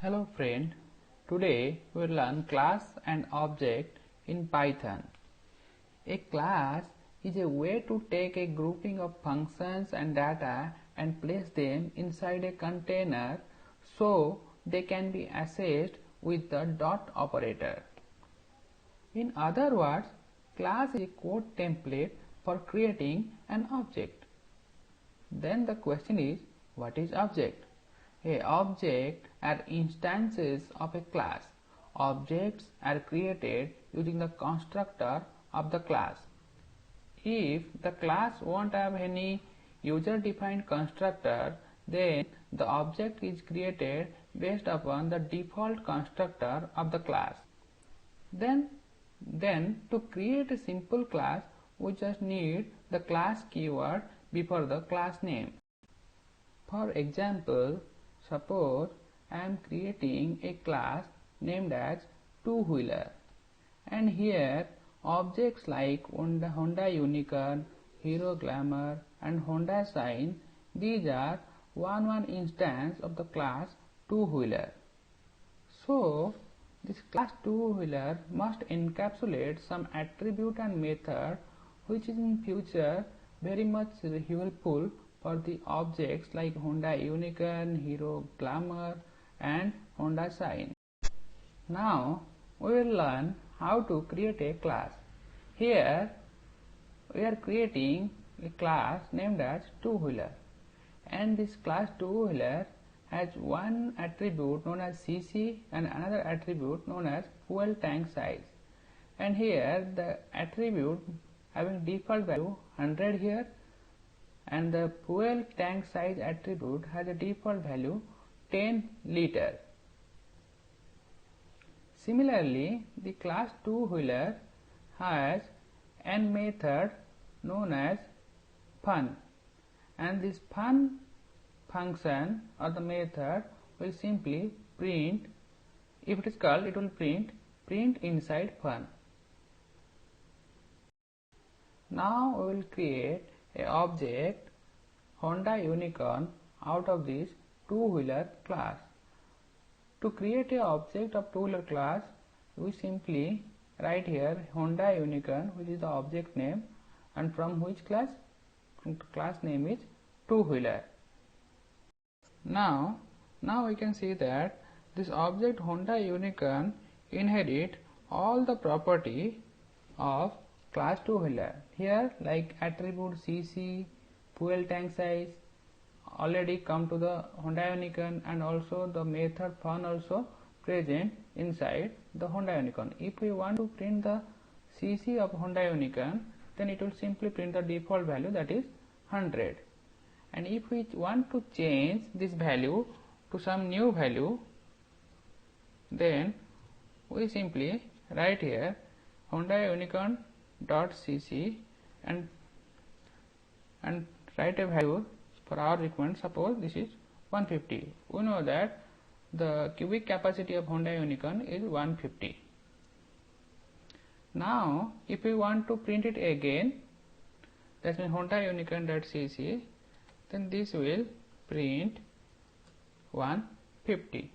Hello friend, today we will learn class and object in Python. A class is a way to take a grouping of functions and data and place them inside a container so they can be accessed with the dot operator. In other words, class is a code template for creating an object. Then the question is, what is object? A object are instances of a class. Objects are created using the constructor of the class. If the class won't have any user-defined constructor, then the object is created based upon the default constructor of the class. Then to create a simple class, we just need the class keyword before the class name. For example, suppose I am creating a class named as two-wheeler, and here objects like Honda Unicorn, Hero Glamour and Honda Shine, these are one instance of the class two-wheeler. So this class two-wheeler must encapsulate some attribute and method which is in future very much helpful for the objects like Honda Unicorn, Hero Glamour and Honda Shine. Now we will learn how to create a class. Here we are creating a class named as two-wheeler, and this class two-wheeler has one attribute known as CC and another attribute known as fuel tank size, and here the attribute having default value 100 here, and the fuel tank size attribute has a default value 10 liter. Similarly, the class two-wheeler has an method known as fun, and this fun function or the method will simply print, if it is called, it will print inside fun. Now we will create a object Honda Unicorn out of this two-wheeler class. To create a object of two-wheeler class, we simply write here Honda Unicorn, which is the object name, and from which class? From the class name is two-wheeler. Now we can see that this object Honda Unicorn inherit all the property of class two-wheeler. Here like attribute CC, fuel tank size already come to the Honda Unicorn, and also the method fun also present inside the Honda Unicorn. If we want to print the CC of Honda Unicorn, then it will simply print the default value, that is 100. And if we want to change this value to some new value, then we simply write here Honda Unicorn dot cc and write a value for our requirement. Suppose this is 150. We know that the cubic capacity of Honda Unicorn is 150. Now if we want to print it again, that means Honda Unicorn dot cc, then this will print 150.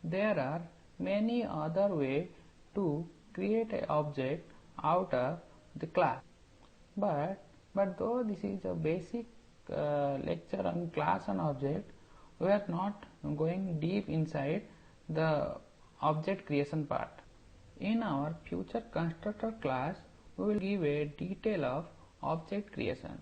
There are many other ways to create an object out of the class, but though this is a basic lecture on class and object, we are not going deep inside the object creation part. In our future constructor class, we will give a detail of object creation.